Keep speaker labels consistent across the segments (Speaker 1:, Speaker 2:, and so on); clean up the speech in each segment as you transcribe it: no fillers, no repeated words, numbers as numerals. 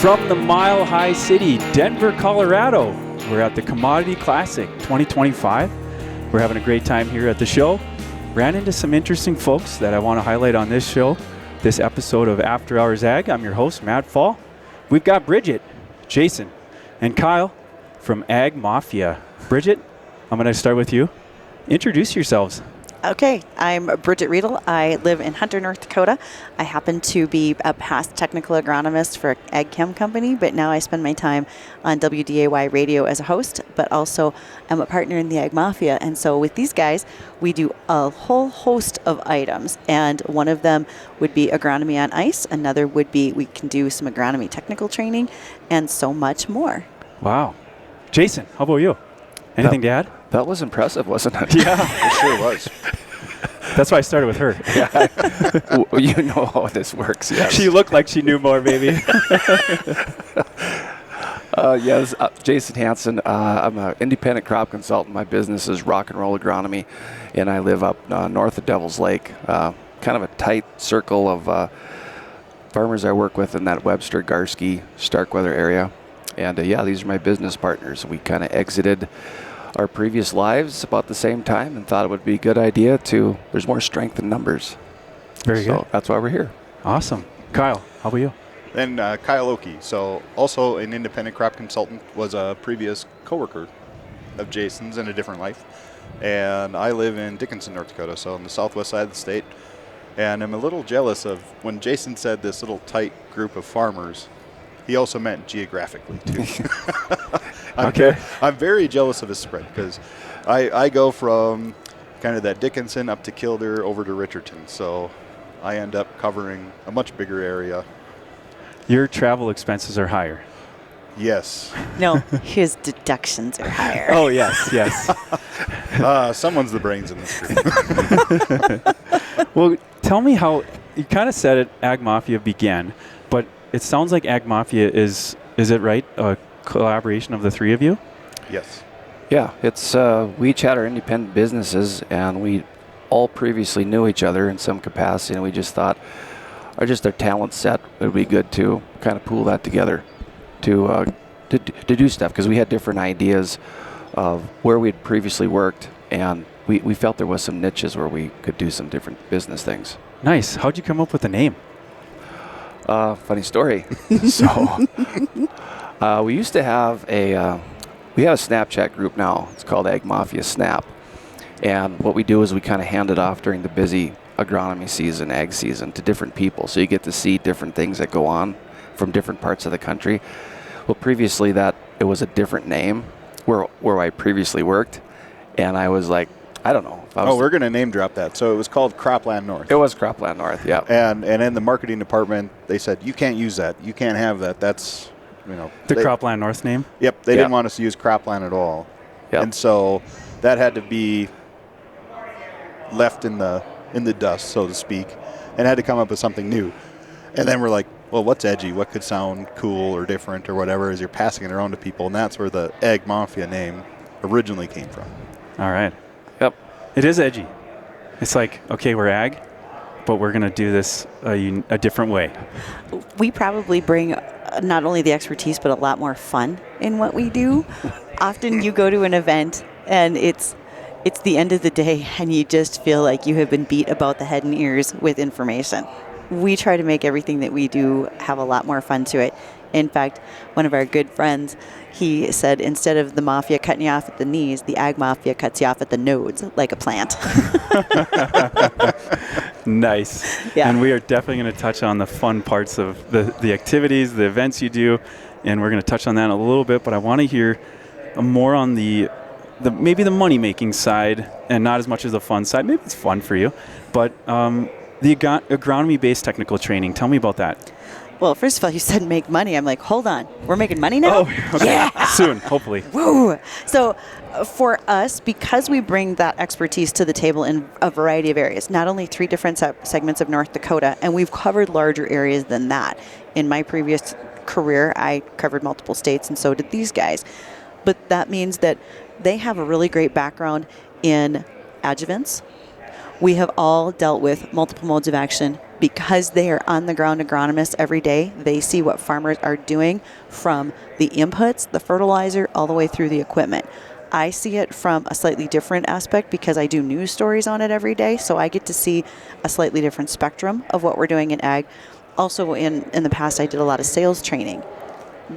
Speaker 1: From the Mile High City, Denver, Colorado, we're at the Commodity Classic 2025. We're having a great time here at the show. Ran into some interesting folks that I want to highlight on this show, this episode of After Hours Ag. I'm your host, Matt Fall. We've got Bridgette, Jason, and Kyle from AG Mafia. Bridgette, I'm going to start with you. Introduce yourselves.
Speaker 2: Okay, I'm Bridgette Readel. I live in Hunter, North Dakota. I happen to be a past technical agronomist for an ag chem company, but now I spend my time on WDAY radio as a host, but also I'm a partner in the AG Mafia. And so with these guys, we do a whole host of items, and one of them would be agronomy on ice. Another would be we can do some agronomy technical training and so much more.
Speaker 1: Wow. Jason, how about you? Anything to add?
Speaker 3: That was impressive, wasn't it?
Speaker 1: Yeah.
Speaker 3: It sure was.
Speaker 1: That's why I started with her.
Speaker 3: Yeah. You know how this works, yes.
Speaker 1: She looked like she knew more, maybe.
Speaker 3: Yes, Jason Hanson. I'm an independent crop consultant. My business is Rock and Roll Agronomy, and I live up north of Devil's Lake. Kind of a tight circle of farmers I work with in that Webster, Garski, Starkweather area. And these are my business partners. We kind of exited our previous lives about the same time and thought it would be a good idea there's more strength in numbers.
Speaker 1: Very good.
Speaker 3: So that's why we're here.
Speaker 1: Awesome. Kyle, how about you?
Speaker 4: And Klye Okke, so also an independent crop consultant, was a previous coworker of Jason's in a different life. And I live in Dickinson, North Dakota, so on the southwest side of the state. And I'm a little jealous of when Jason said this little tight group of farmers, he also meant geographically, too. I'm very jealous of his spread because I go from kind of that Dickinson up to Kildare over to Richardson. So I end up covering a much bigger area.
Speaker 1: Your travel expenses are higher.
Speaker 4: Yes.
Speaker 2: No, his deductions are higher.
Speaker 1: Oh, yes, yes.
Speaker 4: Someone's the brains in this group.
Speaker 1: Well, tell me how, you kind of said it, AG Mafia began, but it sounds like AG Mafia is it right, a collaboration of the three of you?
Speaker 4: Yes.
Speaker 3: Yeah, it's we each had our independent businesses, and we all previously knew each other in some capacity, and we just thought, our talent set would be good to kind of pool that together to do stuff, because we had different ideas of where we'd previously worked, and we felt there was some niches where we could do some different business things.
Speaker 1: Nice. How'd you come up with the name?
Speaker 3: Funny story. So we used to have we have a Snapchat group now. It's called AG Mafia Snap. And what we do is we kind of hand it off during the busy agronomy season, ag season, to different people. So you get to see different things that go on from different parts of the country. Well, previously it was a different name where I previously worked. And I was like, I don't know.
Speaker 4: We're going to name drop that. So it was called Cropland North.
Speaker 3: It was Cropland North, yeah.
Speaker 4: And in the marketing department, they said, you can't use that. You can't have that. That's,
Speaker 1: The Cropland North name?
Speaker 4: Yep. They didn't want us to use Cropland at all.
Speaker 3: Yep.
Speaker 4: And so that had to be left in the dust, so to speak, and had to come up with something new. And then we're like, well, what's edgy? What could sound cool or different or whatever as you're passing it around to people? And that's where the AG Mafia name originally came from.
Speaker 1: All right.
Speaker 3: Yep.
Speaker 1: It is edgy. It's like, okay, we're ag, but we're going to do this a different way.
Speaker 2: We probably bring not only the expertise, but a lot more fun in what we do. Often you go to an event and it's the end of the day and you just feel like you have been beat about the head and ears with information. We try to make everything that we do have a lot more fun to it. In fact, one of our good friends, he said, instead of the mafia cutting you off at the knees, the AG Mafia cuts you off at the nodes like a plant.
Speaker 1: Nice.
Speaker 2: Yeah.
Speaker 1: And we are definitely going to touch on the fun parts of the activities, the events you do, and we're going to touch on that in a little bit, but I want to hear more on the maybe the money-making side and not as much as the fun side. Maybe it's fun for you, but the agronomy-based technical training, tell me about that.
Speaker 2: Well, first of all, you said make money. I'm like, hold on. We're making money now?
Speaker 1: Oh, okay.
Speaker 2: Yeah.
Speaker 1: Soon, hopefully.
Speaker 2: Woo! So for us, because we bring that expertise to the table in a variety of areas, not only 3 different segments of North Dakota, and we've covered larger areas than that. In my previous career, I covered multiple states, and so did these guys. But that means that they have a really great background in adjuvants. We have all dealt with multiple modes of action because they are on the ground agronomists every day. They see what farmers are doing from the inputs, the fertilizer, all the way through the equipment. I see it from a slightly different aspect because I do news stories on it every day, so I get to see a slightly different spectrum of what we're doing in ag. Also, in the past, I did a lot of sales training.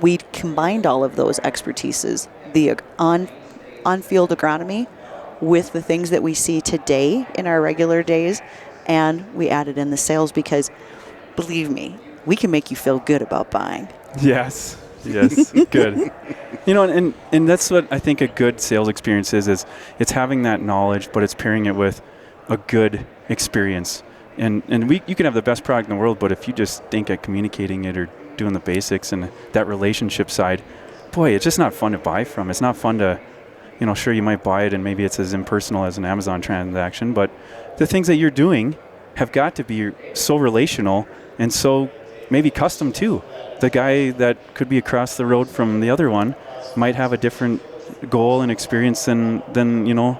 Speaker 2: We combined all of those expertises, the on-field agronomy with the things that we see today in our regular days, and we added in the sales because, believe me, we can make you feel good about buying.
Speaker 1: Yes, good. And that's what I think a good sales experience is it's having that knowledge, but it's pairing it with a good experience. And you can have the best product in the world, but if you just stink at communicating it or doing the basics and that relationship side, boy, it's just not fun to buy from. It's not fun to, sure, you might buy it and maybe it's as impersonal as an Amazon transaction, but the things that you're doing have got to be so relational and so maybe custom too. The guy that could be across the road from the other one might have a different goal and experience than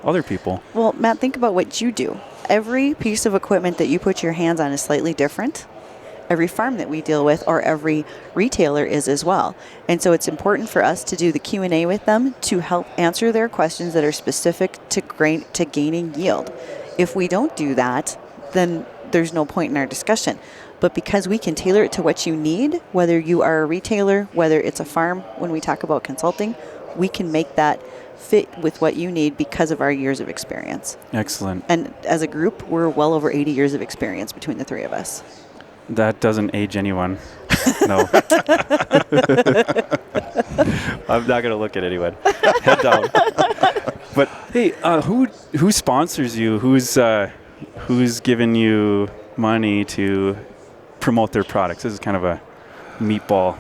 Speaker 1: other people.
Speaker 2: Well, Matt, think about what you do. Every piece of equipment that you put your hands on is slightly different. Every farm that we deal with, or every retailer, is as well. And so it's important for us to do the Q&A with them to help answer their questions that are specific to gaining yield. If we don't do that, then there's no point in our discussion. But because we can tailor it to what you need, whether you are a retailer, whether it's a farm, when we talk about consulting, we can make that fit with what you need because of our years of experience.
Speaker 1: Excellent.
Speaker 2: And as a group, we're well over 80 years of experience between the three of us.
Speaker 1: That doesn't age anyone. No. I'm not going to look at anyone. Head down. But hey, who sponsors you? Who's giving you money to promote their products? This is kind of a meatball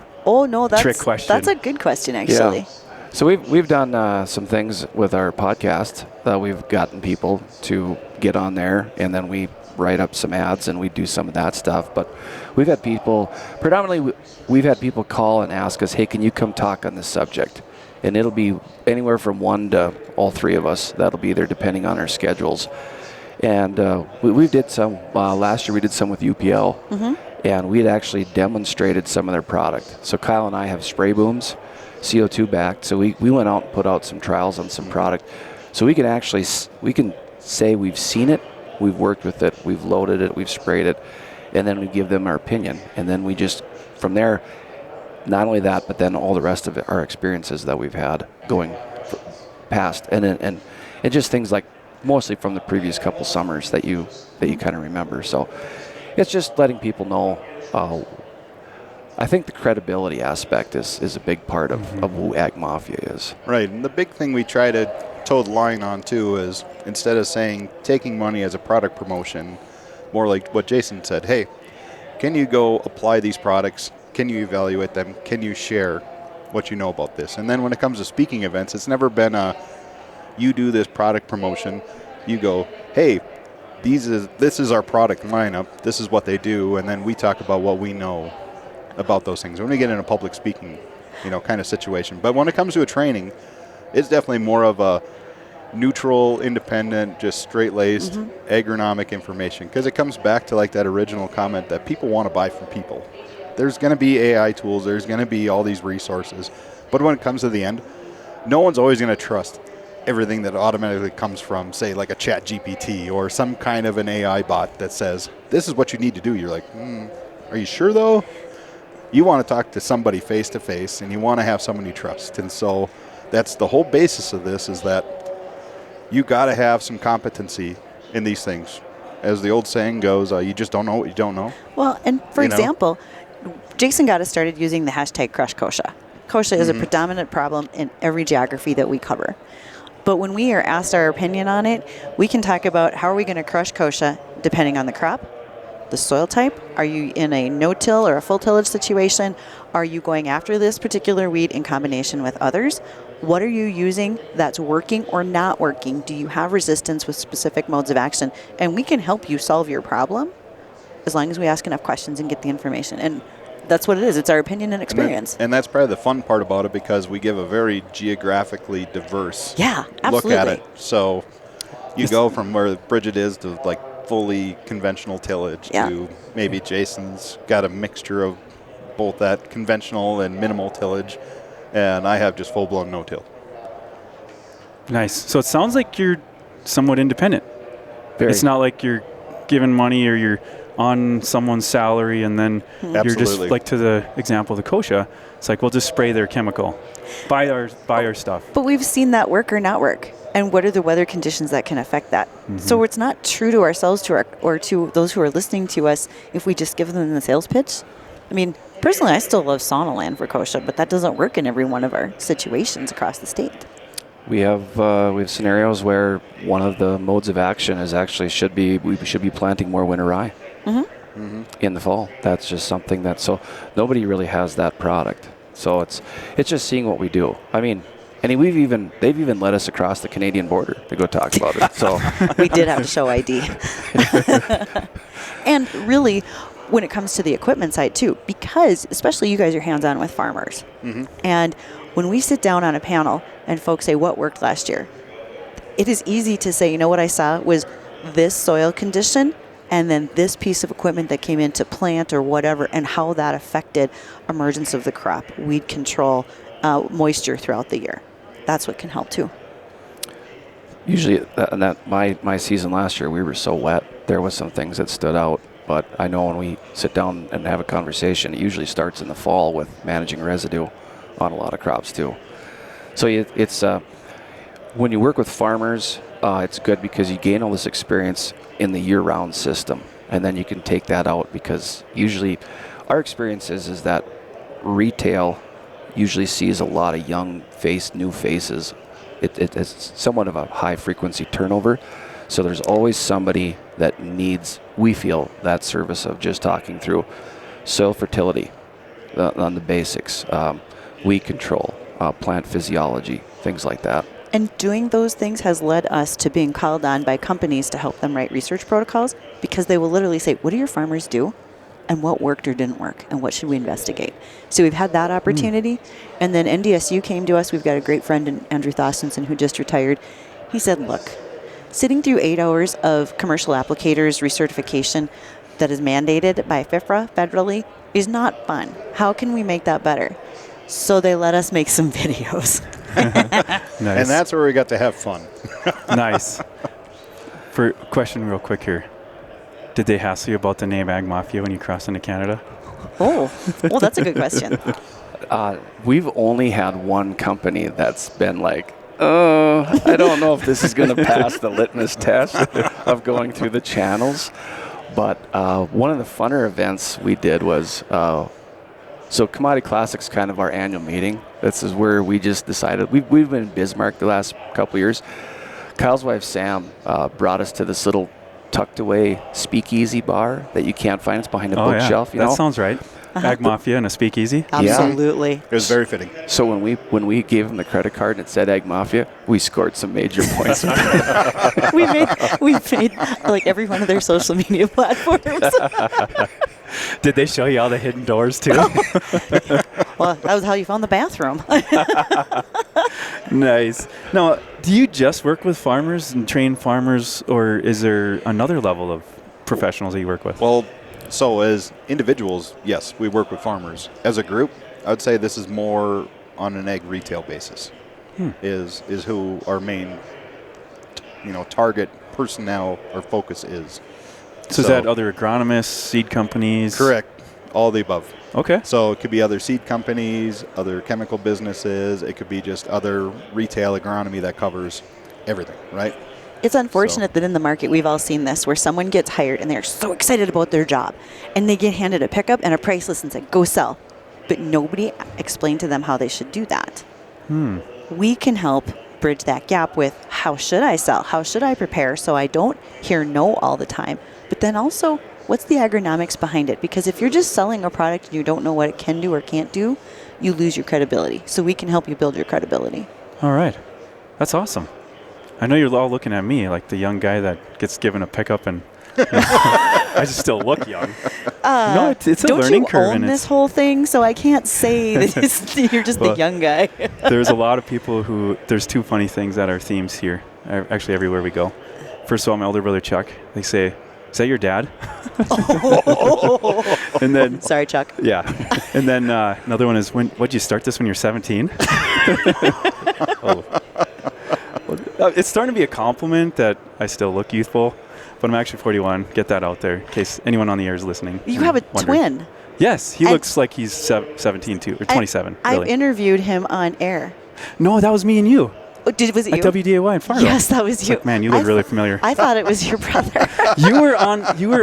Speaker 1: trick question.
Speaker 2: That's a good question, actually.
Speaker 3: Yeah. So we've done some things with our podcast that we've gotten people to get on there, and then we write up some ads and we do some of that stuff. But we've had people, predominantly we've had people call and ask us, hey, can you come talk on this subject? And it'll be anywhere from one to all three of us. That'll be there depending on our schedules. And we did some, last year we did some with UPL, and we had actually demonstrated some of their product. So Kyle and I have spray booms, CO2 backed, so we went out and put out some trials on some product. So we can say we've seen it, we've worked with it, we've loaded it, we've sprayed it, and then we give them our opinion. And then we just, from there, not only that, but then all the rest of our experiences that we've had going past. And just things like mostly from the previous couple summers that you kind of remember. So it's just letting people know. I think the credibility aspect is a big part of who AG Mafia is.
Speaker 4: Right, and the big thing we try to toe the line on too is instead of saying taking money as a product promotion, more like what Jason said, hey, can you go apply these products? Can you evaluate them? Can you share what you know about this? And then when it comes to speaking events, it's never been you do this product promotion, you go, hey, this is our product lineup, this is what they do, and then we talk about what we know about those things. When we get in a public speaking, kind of situation. But when it comes to a training, it's definitely more of a neutral, independent, just straight-laced agronomic information, because it comes back to like that original comment that people want to buy from people. There's going to be AI tools, there's going to be all these resources, but when it comes to the end, no one's always going to trust everything that automatically comes from, say, like a chat GPT or some kind of an AI bot that says, this is what you need to do. You're like, are you sure though? You want to talk to somebody face to face, and you want to have someone you trust. And so that's the whole basis of this, is that you got to have some competency in these things. As the old saying goes, you just don't know what you don't know.
Speaker 2: Well, and for example, Jason got us started using the hashtag Crush Kochia. Kochia is a predominant problem in every geography that we cover. But when we are asked our opinion on it, we can talk about how are we going to crush kochia depending on the crop, the soil type. Are you in a no-till or a full tillage situation? Are you going after this particular weed in combination with others? What are you using that's working or not working? Do you have resistance with specific modes of action? And we can help you solve your problem as long as we ask enough questions and get the information. And that's what it is. It's our opinion and experience.
Speaker 4: And that's probably the fun part about it, because we give a very geographically diverse
Speaker 2: look
Speaker 4: at it. So You go from where Bridgette is to like fully conventional tillage to maybe Jason's got a mixture of both that conventional and minimal tillage, and I have just full-blown no-till.
Speaker 1: Nice. So it sounds like you're somewhat independent.
Speaker 3: Very.
Speaker 1: It's not like you're given money or you're on someone's salary and then you're just
Speaker 4: Absolutely.
Speaker 1: like to the example of the kochia. It's like we'll just spray their chemical, buy our stuff.
Speaker 2: But we've seen that work or not work. And what are the weather conditions that can affect that? So it's not true to ourselves or to those who are listening to us if we just give them the sales pitch. I mean, personally, I still love sauna land for kochia, but that doesn't work in every one of our situations across the state.
Speaker 3: We have scenarios where one of the modes of action is actually we should be planting more winter rye in the fall. That's just something so nobody really has that product. So it's just seeing what we do. I mean, and they've even led us across the Canadian border to go talk about it. So
Speaker 2: We did have to show ID. And really, when it comes to the equipment side too, because especially you guys are hands-on with farmers. And when we sit down on a panel and folks say, what worked last year? It is easy to say, you know what I saw was this soil condition and then this piece of equipment that came in to plant or whatever, and how that affected emergence of the crop, weed control, moisture throughout the year. That's what can help too.
Speaker 3: usually, my season last year, we were so wet. There was some things that stood out. But I know when we sit down and have a conversation, it usually starts in the fall with managing residue on a lot of crops too. So it's when you work with farmers, it's good because you gain all this experience in the year-round system, and then you can take that out because usually our experience is that retail usually sees a lot of new faces. It's somewhat of a high-frequency turnover. So there's always somebody that needs, we feel, that service of just talking through soil fertility on the basics, weed control, plant physiology, things like that.
Speaker 2: And doing those things has led us to being called on by companies to help them write research protocols, because they will literally say, what do your farmers do? And what worked or didn't work? And what should we investigate? So we've had that opportunity. And then NDSU came to us. We've got a great friend, Andrew Thorstensen, who just retired. He said, look, sitting through 8 hours of commercial applicators recertification that is mandated by FIFRA federally is not fun. How can we make that better? So they let us make some videos.
Speaker 1: Nice.
Speaker 4: And that's where we got to have fun.
Speaker 1: Nice. For question real quick here. Did they hassle you about the name AG Mafia when you crossed into Canada?
Speaker 2: Oh, well, that's a good question.
Speaker 3: We've only had one company that's been like, I don't know if this is going to pass the litmus test of going through the channels. But one of the funner events we did was, so Commodity Classic's kind of our annual meeting. This is where we just decided, we've been in Bismarck the last couple of years. Kyle's wife, Sam, brought us to this little tucked away speakeasy bar that you can't find. It's behind a bookshelf.
Speaker 1: Yeah. That sounds right. AG Mafia and a speakeasy.
Speaker 2: Absolutely.
Speaker 4: It was very fitting.
Speaker 3: So when we gave him the credit card and it said AG Mafia, we scored some major points.
Speaker 2: we made like every one of their social media platforms.
Speaker 1: Did they show you all the hidden doors too?
Speaker 2: Well, that was how you found the bathroom.
Speaker 1: Nice. Now, do you just work with farmers and train farmers, or is there another level of professionals that you work with?
Speaker 4: Well, so as individuals, yes, we work with farmers. As a group, I would say this is more on an ag retail basis. Is who our main, target personnel or focus is.
Speaker 1: So is that other agronomists, seed companies?
Speaker 4: Correct. All the above.
Speaker 1: Okay.
Speaker 4: So it could be other seed companies, other chemical businesses. It could be just other retail agronomy that covers everything, right?
Speaker 2: It's unfortunate that in the market we've all seen this, where someone gets hired and they're so excited about their job, and they get handed a pickup and a price list and say, go sell. But nobody explained to them how they should do that. We can help bridge that gap with, how should I sell? How should I prepare so I don't hear no all the time? But then also, what's the agronomics behind it? Because if you're just selling a product and you don't know what it can do or can't do, you lose your credibility. So we can help you build your credibility.
Speaker 1: All right. That's awesome. I know you're all looking at me like the young guy that gets given a pickup and I just still look young. No, it's a learning curve.
Speaker 2: Don't you own this whole thing? So I can't say that you're just the young guy.
Speaker 1: There's a lot of people there's two funny things that are themes here, actually everywhere we go. first of all, my older brother Chuck, they say, "Is that your dad?" And then,
Speaker 2: Sorry, Chuck.
Speaker 1: yeah. And then another one is, what'd you start this when you're 17? Oh. It's starting to be a compliment that I still look youthful, but I'm actually 41. Get that out there in case anyone on the air is listening.
Speaker 2: You have a twin.
Speaker 1: Yes, he
Speaker 2: And
Speaker 1: looks like he's 17 too, or 27.
Speaker 2: I've
Speaker 1: really.
Speaker 2: interviewed him on air.
Speaker 1: No, that was me and you
Speaker 2: Oh, was it you?
Speaker 1: at WDAY in Fargo.
Speaker 2: Yes, that was you.
Speaker 1: Like, man, you look really familiar.
Speaker 2: I thought it was your brother.
Speaker 1: You were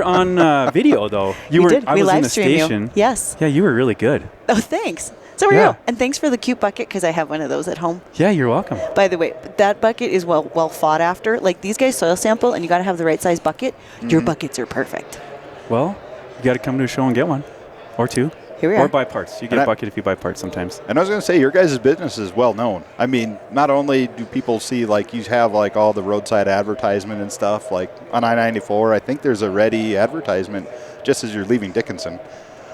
Speaker 1: on video though.
Speaker 2: We did.
Speaker 1: I
Speaker 2: We
Speaker 1: was in
Speaker 2: live
Speaker 1: the
Speaker 2: streamed
Speaker 1: station.
Speaker 2: you. Yes.
Speaker 1: Yeah, you were really good.
Speaker 2: Oh, thanks. So were
Speaker 1: Yeah.
Speaker 2: you. And thanks for the cute bucket because I have one of those at home.
Speaker 1: Yeah, you're welcome.
Speaker 2: By the way, that bucket is well fought after. Like these guys soil sample and you got to have the right size bucket. Your buckets are perfect.
Speaker 1: Well, you got to come to a show and get one, or two.
Speaker 2: Here we
Speaker 1: Or
Speaker 2: are.
Speaker 1: buy parts. You get a bucket if you buy parts sometimes.
Speaker 4: And I was going to say, your guys' business is well known. I mean, not only do people see, like, you have, like, all the roadside advertisement and stuff, like, on I-94, I think there's a ready advertisement just as you're leaving Dickinson.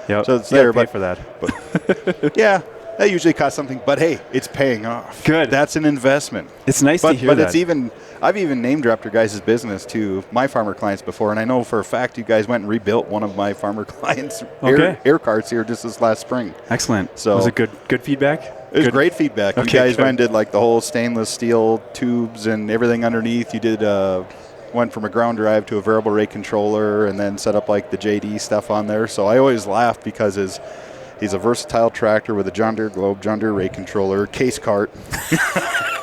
Speaker 1: Yep.
Speaker 4: So it's
Speaker 1: You gotta
Speaker 4: there,
Speaker 1: pay
Speaker 4: but
Speaker 1: for that.
Speaker 4: yeah, that usually costs something. But, hey, it's paying off.
Speaker 1: Good.
Speaker 4: That's an investment.
Speaker 1: It's nice to hear
Speaker 4: but
Speaker 1: that.
Speaker 4: I've even name-dropped your guys' business to my farmer clients before, and I know for a fact you guys went and rebuilt one of my farmer clients' air carts here just this last spring.
Speaker 1: Excellent.
Speaker 4: So
Speaker 1: was it good feedback?
Speaker 4: It was great feedback.
Speaker 1: Okay,
Speaker 4: you guys
Speaker 1: good.
Speaker 4: went and did like the whole stainless steel tubes and everything underneath. You did went from a ground drive to a variable rate controller and then set up like the JD stuff on there. So I always laugh because he's a versatile tractor with a John Deere Globe, John Deere rate controller, case cart.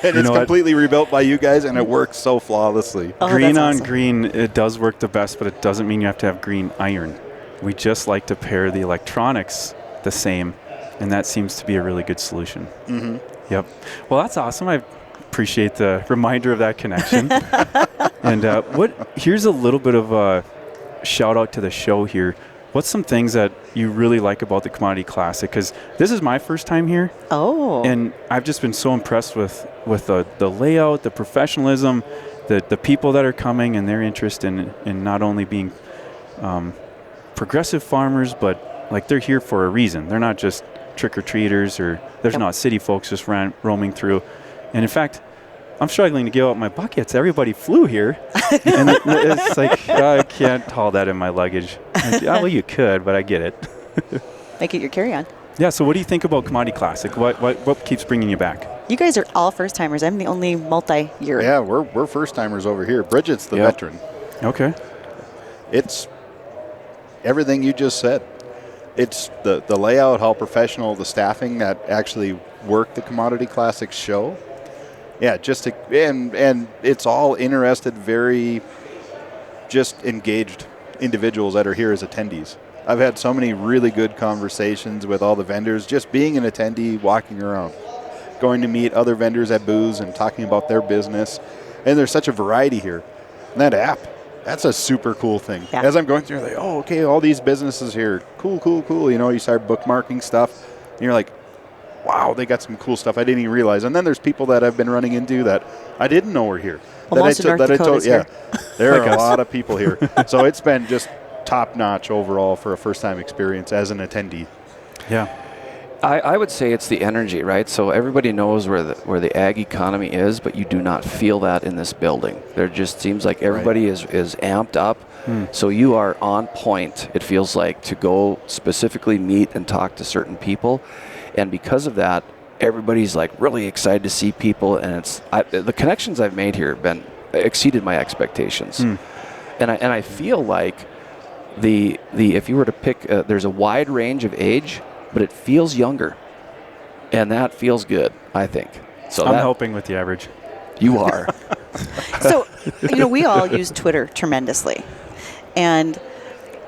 Speaker 4: And it's completely rebuilt by you guys, and it works so flawlessly.
Speaker 2: Oh,
Speaker 1: Green
Speaker 2: that's
Speaker 1: on
Speaker 2: awesome.
Speaker 1: green, it does work the best, but it doesn't mean you have to have green iron. We just like to pair the electronics the same, and that seems to be a really good solution.
Speaker 4: Mm-hmm.
Speaker 1: Yep. Well, that's awesome. I appreciate the reminder of that connection. And here's a little bit of a shout out to the show here. What's some things that you really like about the Commodity Classic? Because this is my first time here.
Speaker 2: Oh.
Speaker 1: And I've just been so impressed with the layout, the professionalism, the people that are coming and their interest in not only being progressive farmers, but like they're here for a reason. They're not just trick-or-treaters or there's not city folks just roaming through. And in fact, I'm struggling to give out my buckets. Everybody flew here. And it's like, I can't haul that in my luggage. Like, well, you could, but I get it.
Speaker 2: Make it your carry-on.
Speaker 1: Yeah, so what do you think about Commodity Classic? What keeps bringing you back?
Speaker 2: You guys are all first-timers. I'm the only multi-year.
Speaker 4: Yeah, we're first-timers over here. Bridgette's the veteran.
Speaker 1: Okay.
Speaker 4: It's everything you just said. It's the layout, how professional, the staffing that actually work the Commodity Classic show. Yeah, and it's all interested, very just engaged individuals that are here as attendees. I've had so many really good conversations with all the vendors, just being an attendee, walking around, going to meet other vendors at booths and talking about their business. And there's such a variety here. And that app, that's a super cool thing.
Speaker 2: Yeah.
Speaker 4: As I'm going through, like, oh, okay, all these businesses here, cool. You know, you start bookmarking stuff, and you're like, wow, they got some cool stuff I didn't even realize. And then there's people that I've been running into that I didn't know were here.
Speaker 2: Well, most of North Dakota's here.
Speaker 4: There
Speaker 1: Like
Speaker 4: are a
Speaker 1: us.
Speaker 4: lot of people here. So it's been just top-notch overall for a first-time experience as an attendee.
Speaker 1: Yeah.
Speaker 3: I would say it's the energy, right? So everybody knows where the ag economy is, but you do not feel that in this building. There just seems like everybody is amped up. So you are on point, it feels like, to go specifically meet and talk to certain people. And because of that, everybody's like really excited to see people, and the connections I've made here have exceeded my expectations. And I feel like the if you were to pick, there's a wide range of age, but it feels younger, and that feels good, I think. So
Speaker 1: I'm helping with the average.
Speaker 3: You are.
Speaker 2: So, we all use Twitter tremendously. And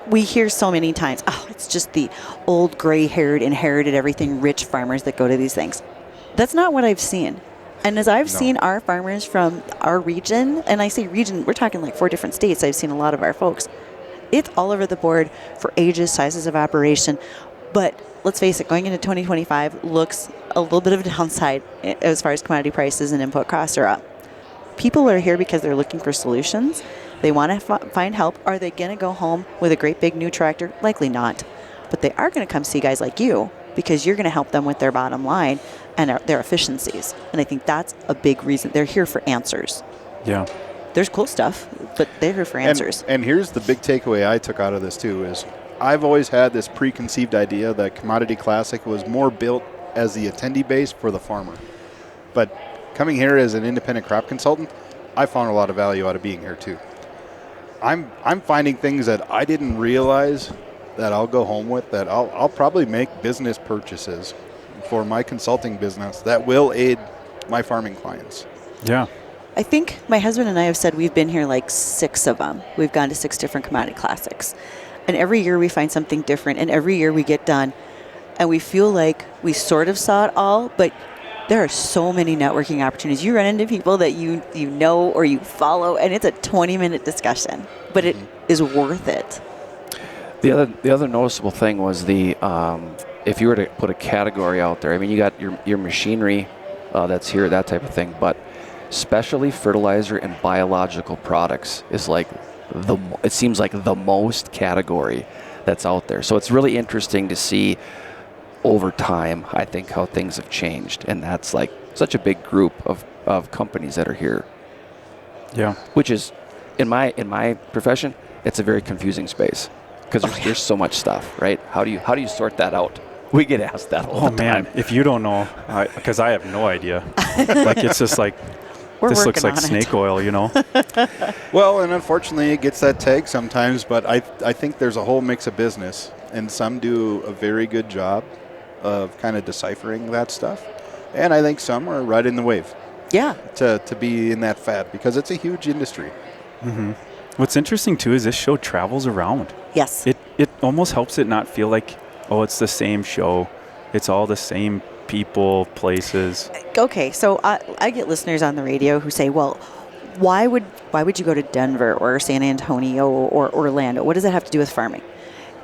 Speaker 2: we hear so many times, oh, it's just the old gray-haired, inherited everything rich farmers that go to these things. That's not what I've seen. And as I've seen our farmers from our region, and I say region, we're talking like 4 different states, I've seen a lot of our folks. It's all over the board for ages, sizes of operation. But let's face it, going into 2025 looks a little bit of a downside as far as commodity prices and input costs are up. People are here because they're looking for solutions. They want to find help. Are they going to go home with a great big new tractor? Likely not. But they are going to come see guys like you because you're going to help them with their bottom line and their efficiencies. And I think that's a big reason. They're here for answers.
Speaker 1: Yeah.
Speaker 2: there's cool stuff, but they're here for answers.
Speaker 4: And here's the big takeaway I took out of this too is I've always had this preconceived idea that Commodity Classic was more built as the attendee base for the farmer. But coming here as an independent crop consultant, I found a lot of value out of being here too. I'm finding things that I didn't realize that I'll go home with, that I'll probably make business purchases for my consulting business that will aid my farming clients.
Speaker 1: Yeah.
Speaker 2: I think my husband and I have said we've been here like 6 of them. We've gone to 6 different Commodity Classics. And every year we find something different, and every year we get done, and we feel like we sort of saw it all, but there are so many networking opportunities. You run into people that you know or you follow, and it's a 20-minute discussion, but it is worth it.
Speaker 3: The other noticeable thing was the if you were to put a category out there, I mean, you got your machinery that's here, that type of thing, but specialty fertilizer and biological products is like it seems like the most category that's out there. So it's really interesting to see over time, I think, how things have changed, and that's like such a big group of companies that are here.
Speaker 1: Yeah.
Speaker 3: Which is, in my profession, it's a very confusing space because there's so much stuff, right? How do you sort that out? We get asked that all the time.
Speaker 1: Man, if you don't know, because I have no idea. Like, it's just like, this looks like snake oil, you know?
Speaker 4: Well, and unfortunately it gets that tag sometimes, but I think there's a whole mix of business, and some do a very good job of kind of deciphering that stuff. And I think some are right in the wave.
Speaker 2: Yeah.
Speaker 4: To be in that fad, because it's a huge industry.
Speaker 1: Mm-hmm. What's interesting, too, is this show travels around.
Speaker 2: Yes.
Speaker 1: It almost helps it not feel like, oh, it's the same show. It's all the same people, places.
Speaker 2: Okay, so I get listeners on the radio who say, well, why would you go to Denver or San Antonio or Orlando? What does that have to do with farming?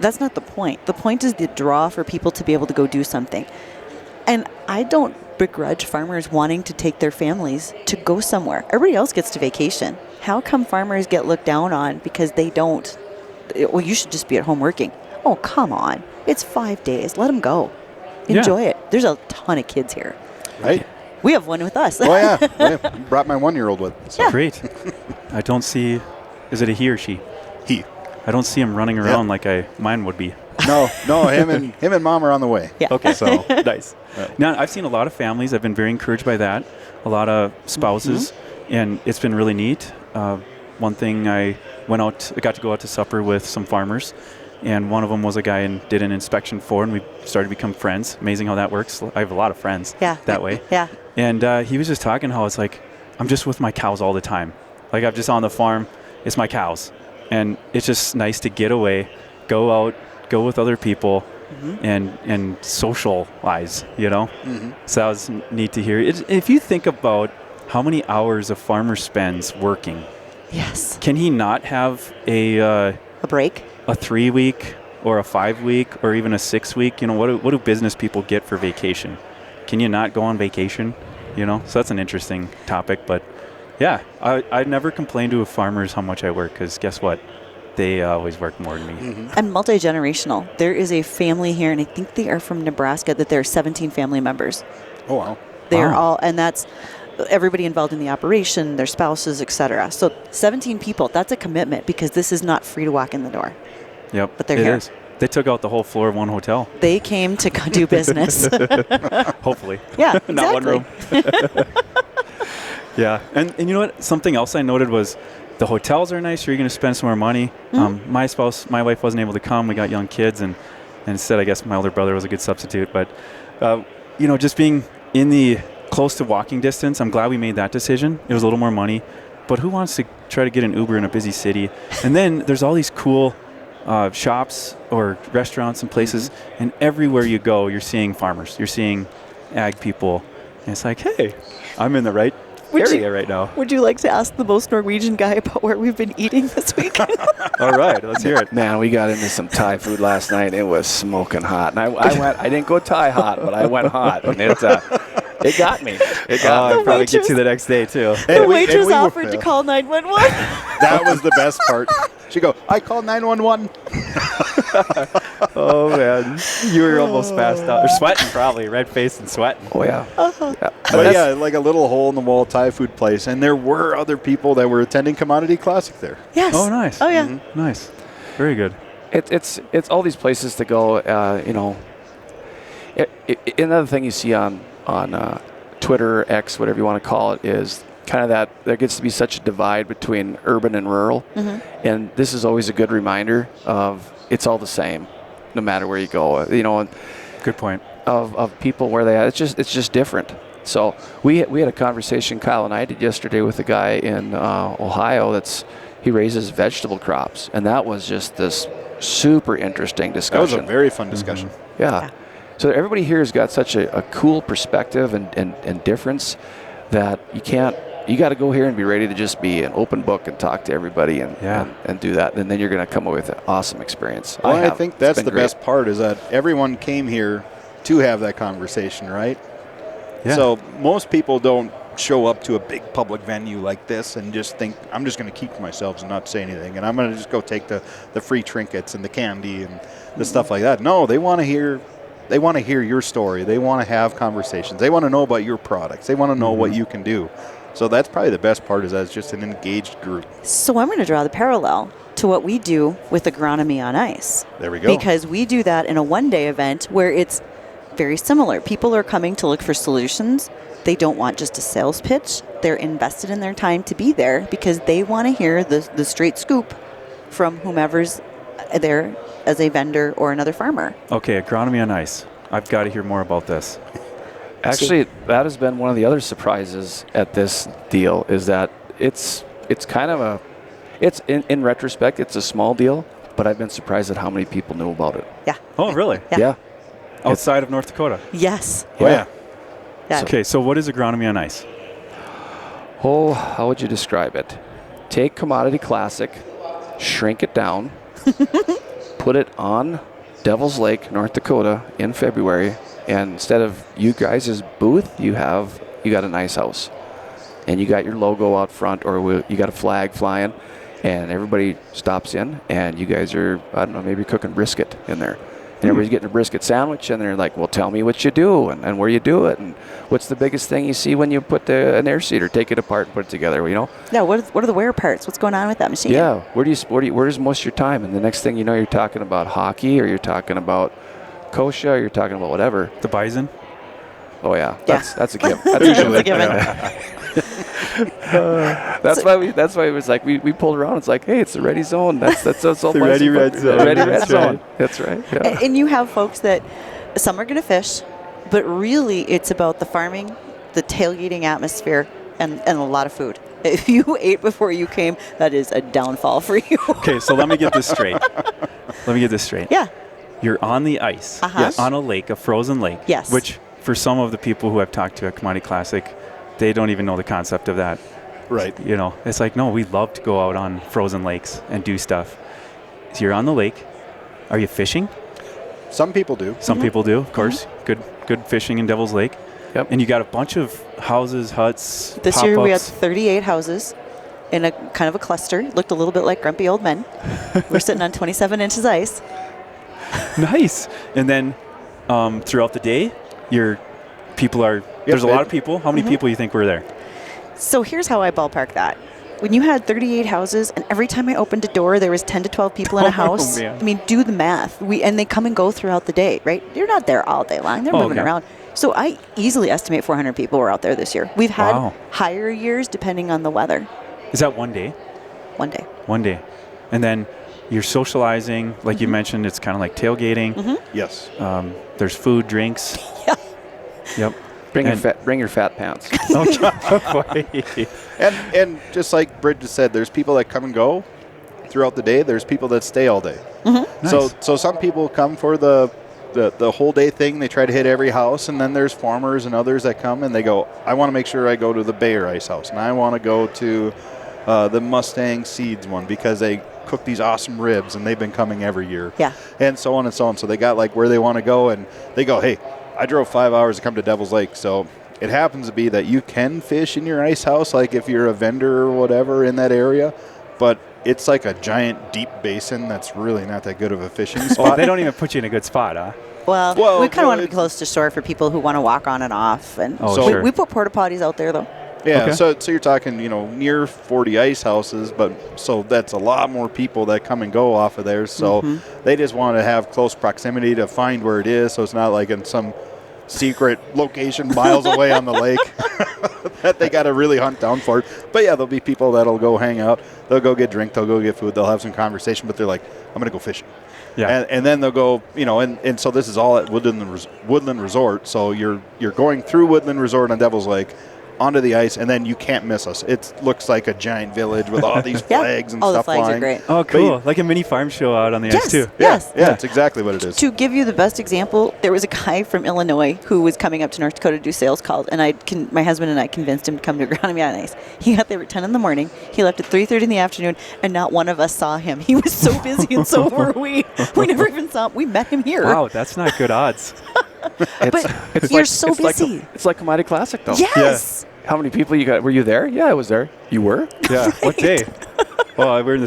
Speaker 2: That's not the point. The point is the draw for people to be able to go do something. And I don't begrudge farmers wanting to take their families to go somewhere. Everybody else gets to vacation. How come farmers get looked down on because they don't? Well, you should just be at home working. Oh, come on. It's 5 days. Let them go. Enjoy it. There's a ton of kids here.
Speaker 4: Right?
Speaker 2: We have one with us.
Speaker 4: Oh, yeah. I brought my 1-year-old with. So.
Speaker 2: Yeah.
Speaker 1: Great. I don't see, is it a he or she?
Speaker 4: He.
Speaker 1: I don't see him running around like mine would be.
Speaker 4: No, him and mom are on the way.
Speaker 2: Yeah.
Speaker 1: Okay, so nice. Now, I've seen a lot of families. I've been very encouraged by that. A lot of spouses, and it's been really neat. One thing, I got to go out to supper with some farmers, and one of them was a guy and did an inspection for, and we started to become friends. Amazing how that works. I have a lot of friends that way.
Speaker 2: Yeah.
Speaker 1: And he was just talking how it's like, I'm just with my cows all the time. Like, I'm just on the farm. It's my cows. And it's just nice to get away, go out, go with other people, and socialize, you know? Mm-hmm. So that was neat to hear. If you think about how many hours a farmer spends working,
Speaker 2: Yes.
Speaker 1: can he not have a
Speaker 2: break?
Speaker 1: A 3-week or a 5-week or even a 6-week? You know, what do business people get for vacation? Can you not go on vacation? You know, so that's an interesting topic. But yeah, I never complain to farmers how much I work, because guess what? They always work more than me.
Speaker 2: Mm-hmm. And multi-generational. There is a family here, and I think they are from Nebraska, that there are 17 family members.
Speaker 4: Oh, wow.
Speaker 2: They're all, and that's everybody involved in the operation, their spouses, etc. So 17 people, that's a commitment, because this is not free to walk in the door.
Speaker 1: Yep,
Speaker 2: but they're here.
Speaker 1: Is. They took out the whole floor of one hotel.
Speaker 2: They came to go do business.
Speaker 1: Hopefully.
Speaker 2: Yeah, exactly.
Speaker 1: Not one room. Yeah, and you know what? Something else I noted was the hotels are nice. You're going to spend some more money. Mm-hmm. My wife wasn't able to come. We got young kids, and instead, I guess my older brother was a good substitute. But just being in the close to walking distance, I'm glad we made that decision. It was a little more money, but who wants to try to get an Uber in a busy city? And then there's all these cool shops or restaurants and places, and everywhere you go, you're seeing farmers. You're seeing ag people. And it's like, hey, I'm in the right area right now.
Speaker 2: Would you like to ask the most Norwegian guy about where we've been eating this week?
Speaker 1: All right, let's hear it.
Speaker 3: Man, we got into some Thai food last night. It was smoking hot. And I didn't go Thai hot, but I went hot. And it got me. It got me.
Speaker 1: Probably gets you the next day, too.
Speaker 2: The waitress offered to call 911.
Speaker 4: That was the best part. She go, I called 911.
Speaker 1: Oh, man. You were almost passed out. Or sweating, probably. Red faced and sweating.
Speaker 3: Oh, yeah. Yeah.
Speaker 4: But yeah, like a little hole-in-the-wall Thai food place. And there were other people that were attending Commodity Classic there.
Speaker 2: Yes.
Speaker 1: Oh, nice.
Speaker 2: Oh, yeah.
Speaker 1: Mm-hmm. Nice. Very good.
Speaker 3: It's all these places to go. Another thing you see on Twitter, X, whatever you want to call it, is kind of that there gets to be such a divide between urban and rural.
Speaker 2: Mm-hmm.
Speaker 3: And this is always a good reminder of it's all the same, no matter where you go. And
Speaker 1: Good point.
Speaker 3: of people where they are. It's just different. So we had a conversation, Kyle and I did yesterday, with a guy in Ohio he raises vegetable crops, and that was just this super interesting discussion.
Speaker 4: That was a very fun discussion.
Speaker 3: Mm-hmm. Yeah. So everybody here has got such a cool perspective and difference that you got to go here and be ready to just be an open book and talk to everybody and do that. And then you're going to come away with an awesome experience.
Speaker 4: Well, I think that's the best part is that everyone came here to have that conversation, right?
Speaker 1: Yeah.
Speaker 4: So most people don't show up to a big public venue like this and just think, I'm just going to keep to myself and not say anything. And I'm going to just go take the free trinkets and the candy and the stuff like that. No, they want to hear your story. They want to have conversations. They want to know about your products. They want to know what you can do. So that's probably the best part is that it's just an engaged group.
Speaker 2: So I'm going to draw the parallel to what we do with Agronomy on Ice.
Speaker 4: There we go.
Speaker 2: Because we do that in a one-day event where it's very similar. People are coming to look for solutions. They don't want just a sales pitch. They're invested in their time to be there because they want to hear the straight scoop from whomever's there as a vendor or another farmer.
Speaker 1: Okay, Agronomy on Ice. I've got to hear more about this.
Speaker 3: Actually, that has been one of the other surprises at this deal is that it's kind of it's in retrospect, it's a small deal, but I've been surprised at how many people knew about it.
Speaker 2: Yeah.
Speaker 1: Oh, really?
Speaker 3: Yeah.
Speaker 1: Outside of North Dakota?
Speaker 2: Yes.
Speaker 1: Oh, yeah.
Speaker 2: Yeah.
Speaker 1: Okay, so what is Agronomy on Ice?
Speaker 3: Oh, how would you describe it? Take Commodity Classic, shrink it down, put it on Devil's Lake, North Dakota in February, and instead of you guys' booth, you got an ice house. And you got your logo out front, or you got a flag flying, and everybody stops in, and you guys are, I don't know, maybe cooking brisket in there. And everybody's getting a brisket sandwich, and they're like, well, tell me what you do and where you do it, and what's the biggest thing you see when you put an air seeder, take it apart and put it together,
Speaker 2: Yeah, what are the wear parts? What's going on with that machine?
Speaker 3: Yeah, where's most of your time? And the next thing you know, you're talking about hockey, or you're talking about kosher, or you're talking about whatever.
Speaker 1: The bison?
Speaker 3: Oh, yeah.
Speaker 2: Yeah.
Speaker 3: That's a given.
Speaker 2: That's a given.
Speaker 3: That's why it was like we pulled around. It's like, hey, it's the ready zone. That's all.
Speaker 1: The ready red zone.
Speaker 3: The ready red
Speaker 1: That's
Speaker 3: zone.
Speaker 1: right.
Speaker 3: That's right. Yeah.
Speaker 2: And you have folks that some are going to fish, but really it's about the farming, the tailgating atmosphere, and a lot of food. If you ate before you came, that is a downfall for you.
Speaker 1: Okay, so let me get this straight.
Speaker 2: Yeah.
Speaker 1: You're on the ice,
Speaker 2: Yes.
Speaker 1: on a lake, a frozen lake.
Speaker 2: Yes.
Speaker 1: Which, for some of the people who I've talked to at Commodity Classic, they don't even know the concept of that.
Speaker 4: Right.
Speaker 1: It's like, no, we love to go out on frozen lakes and do stuff. So you're on the lake. Are you fishing?
Speaker 4: Some people do.
Speaker 1: Some people do, of course. Good fishing in Devil's Lake.
Speaker 3: Yep.
Speaker 1: And you got a bunch of houses, huts,
Speaker 2: This year we had
Speaker 1: pop-ups.
Speaker 2: 38 houses in a kind of a cluster. Looked a little bit like grumpy old men. We're sitting on 27 inches ice.
Speaker 1: Nice. And then throughout the day, there's a lot of people. How many people you think were there?
Speaker 2: So here's how I ballpark that. When you had 38 houses, and every time I opened a door, there was 10 to 12 people in a house.
Speaker 1: Man.
Speaker 2: I mean, do the math. And they come and go throughout the day, right? You're not there all day long. They're moving
Speaker 1: okay.
Speaker 2: around. So I easily estimate 400 people were out there this year. We've had
Speaker 1: Wow.
Speaker 2: higher years depending on the weather.
Speaker 1: Is that one day?
Speaker 2: One day.
Speaker 1: One day. And then you're socializing. Like you mentioned, it's kind of like tailgating.
Speaker 4: Yes.
Speaker 1: There's food, drinks.
Speaker 2: Yeah.
Speaker 1: Yep.
Speaker 3: Bring your fat pants.
Speaker 1: Okay.
Speaker 4: And just like Bridgette said, there's people that come and go throughout the day. There's people that stay all day.
Speaker 1: Nice.
Speaker 4: So some people come for the whole day thing. They try to hit every house, and then there's farmers and others that come and they go, I want to make sure I go to the Bayer Ice House, and I want to go to the Mustang Seeds one because they cook these awesome ribs, and they've been coming every year.
Speaker 2: Yeah.
Speaker 4: And so on and so on. So they got like where they want to go, and they go, hey, I drove 5 hours to come to Devil's Lake. So it happens to be that you can fish in your ice house, like if you're a vendor or whatever in that area. But it's like a giant deep basin that's really not that good of a fishing spot.
Speaker 1: Oh, they don't even put you in a good spot, huh?
Speaker 2: Well,
Speaker 4: Well,
Speaker 2: we kind of want to be
Speaker 4: it's-
Speaker 2: close to shore for people who want to walk on and off. And
Speaker 1: Oh,
Speaker 4: So-
Speaker 1: sure.
Speaker 2: we put porta potties out there, though.
Speaker 4: Yeah,
Speaker 1: Okay.
Speaker 4: so you're talking, near 40 ice houses, but so that's a lot more people that come and go off of there. So they just want to have close proximity to find where it is, so it's not like in some secret location miles away on the lake that they got to really hunt down for it. But yeah, there'll be people that'll go hang out, they'll go get drink, they'll go get food, they'll have some conversation, but they're like, I'm going to go fishing.
Speaker 1: Yeah.
Speaker 4: And then they'll go, and so this is all at Woodland Resort. So you're going through Woodland Resort on Devil's Lake onto the ice, and then you can't miss us. It looks like a giant village with all these
Speaker 2: Yeah.
Speaker 4: flags and
Speaker 2: Oh, the
Speaker 4: stuff
Speaker 2: flags
Speaker 4: flying.
Speaker 2: are great.
Speaker 1: Oh,
Speaker 4: But
Speaker 1: cool. Like a mini farm show out on the ice,
Speaker 2: Yes.
Speaker 1: too.
Speaker 2: Yes.
Speaker 4: Yeah, it's exactly what it is.
Speaker 2: To give you the best example, there was a guy from Illinois who was coming up to North Dakota to do sales calls, and my husband and I convinced him to come to Agronomy on Ice. He got there at 10 in the morning. He left at 3:30 in the afternoon, and not one of us saw him. He was so busy, and so were we. We never even saw him. We met him here.
Speaker 1: Wow, that's not good odds.
Speaker 2: But you're so busy.
Speaker 3: It's like Commodity Classic, though.
Speaker 2: Yes.
Speaker 3: How many people you got? Were you there? Yeah, I was there. You were?
Speaker 1: Yeah. What day? Well, we're in the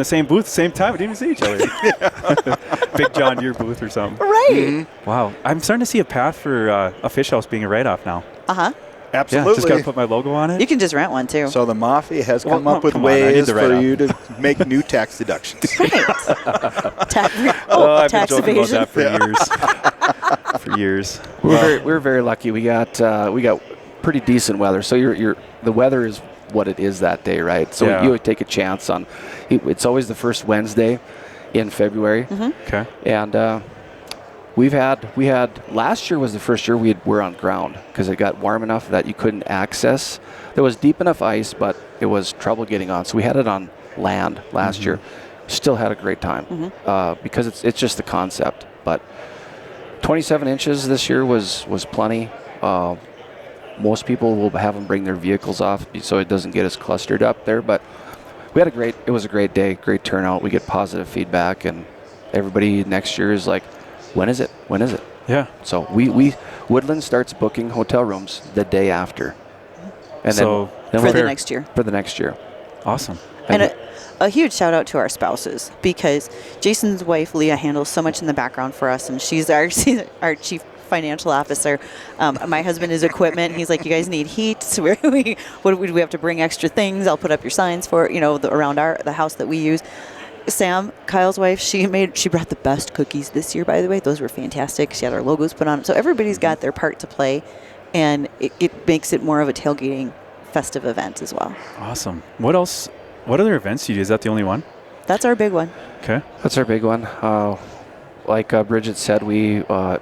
Speaker 1: same booth, same time. We didn't even see each other. Big John Deere booth or something.
Speaker 2: Right.
Speaker 1: Wow. I'm starting to see a path for a fish house being a write-off now.
Speaker 2: Uh-huh.
Speaker 1: Yeah,
Speaker 4: Absolutely.
Speaker 1: just got to put my logo on
Speaker 2: You
Speaker 1: it.
Speaker 2: can just rent one, too.
Speaker 4: So the Mafia has
Speaker 1: Well,
Speaker 4: come up with
Speaker 1: come on, I need
Speaker 4: ways
Speaker 1: the
Speaker 4: for
Speaker 1: write-up.
Speaker 4: you to make new tax deductions.
Speaker 2: Right.
Speaker 1: I've been
Speaker 2: tax
Speaker 1: joking
Speaker 2: evasion.
Speaker 1: about that for years. For years.
Speaker 3: We're very lucky. We got pretty decent weather. So the weather is what it is that day, right? So
Speaker 1: Yeah.
Speaker 3: you would take a chance on. It's always the first Wednesday in February,
Speaker 1: Okay.
Speaker 3: and we had last year was the first year were on ground because it got warm enough that you couldn't access. There was deep enough ice, but it was trouble getting on. So we had it on land last year. Still had a great time because it's just the concept. But 27 inches this year was plenty. Most people will have them bring their vehicles off so it doesn't get as clustered up there. But it was a great day, great turnout. We get positive feedback, and everybody next year is like, when is it? When is it?
Speaker 1: Yeah.
Speaker 3: So Woodland starts booking hotel rooms the day after, and
Speaker 1: So
Speaker 3: then
Speaker 2: For
Speaker 3: we'll-
Speaker 2: the next year.
Speaker 3: for the next year.
Speaker 1: Awesome.
Speaker 2: And a huge shout out to our spouses, because Jason's wife, Leah, handles so much in the background for us, and she's our chief financial officer. My husband is equipment. He's like, you guys need heat. So do we have to bring extra things? I'll put up your signs for, around the house that we use. Sam, Kyle's wife, she brought the best cookies this year, by the way. Those were fantastic. She had our logos put on. So everybody's got their part to play, and it makes it more of a tailgating festive event as well.
Speaker 1: Awesome. What else? What other events do you do? Is that the only one?
Speaker 2: That's our big one.
Speaker 1: Okay.
Speaker 3: That's our big one. Like Bridgette said,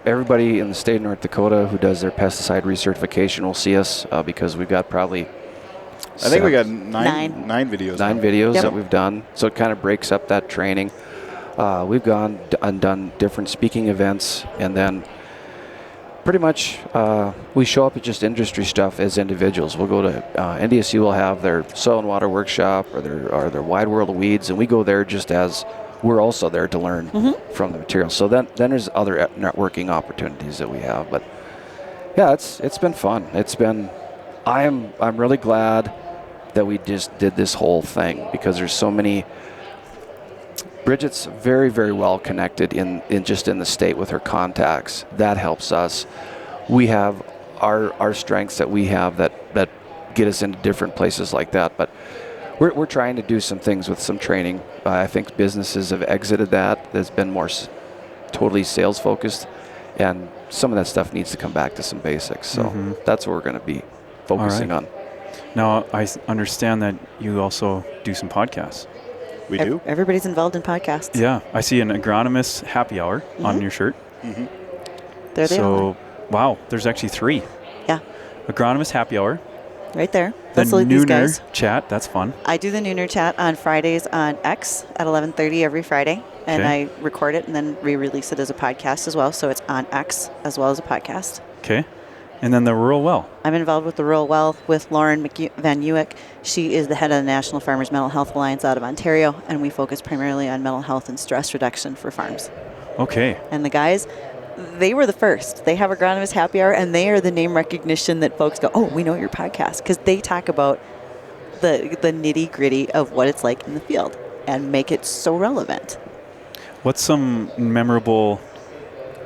Speaker 3: everybody in the state of North Dakota who does their pesticide recertification will see us because we've got probably
Speaker 4: I think we got nine videos.
Speaker 3: 9
Speaker 4: now.
Speaker 3: videos
Speaker 2: Yep.
Speaker 3: that we've done. So it kind of breaks up that training. We've gone and done different speaking events, and then pretty much we show up at just industry stuff as individuals. We'll go to NDSU will have their soil and water workshop or their wide world of weeds, and we go there just as we're also there to learn from the material. So then there's other networking opportunities that we have. But yeah, it's been fun. I'm really glad that we just did this whole thing because there's so many. Bridgette's very, very well connected in the state with her contacts. That helps us. We have our strengths that we have that get us into different places like that. But we're trying to do some things with some training. I think businesses have exited that. There's been more totally sales focused, and some of that stuff needs to come back to some basics. So that's what we're going to be focusing on.
Speaker 1: Now, I understand that you also do some podcasts.
Speaker 4: We do.
Speaker 2: Everybody's involved in podcasts.
Speaker 1: Yeah. I see an agronomist happy hour on your shirt.
Speaker 2: There they are.
Speaker 1: So, wow, there's actually 3.
Speaker 2: Yeah,
Speaker 1: Agronomist happy hour.
Speaker 2: right there.
Speaker 1: The
Speaker 2: That's like these
Speaker 1: Nooner
Speaker 2: guys.
Speaker 1: chat. That's fun.
Speaker 2: I do the Nooner chat on Fridays on X at 11:30 every Friday, and
Speaker 1: Okay.
Speaker 2: I record it and then re-release it as a podcast as well. So it's on X as well as a podcast.
Speaker 1: Okay. And then the rural well.
Speaker 2: I'm involved with the Rural Well with Lauren Van Uwick. She is the head of the National Farmers Mental Health Alliance out of Ontario, and we focus primarily on mental health and stress reduction for farms.
Speaker 1: Okay.
Speaker 2: And the guys, they were the first. They have Agronomist Happy Hour, and they are the name recognition that folks go, oh, we know your podcast, because they talk about the nitty gritty of what it's like in the field and make it so relevant.
Speaker 1: What's some memorable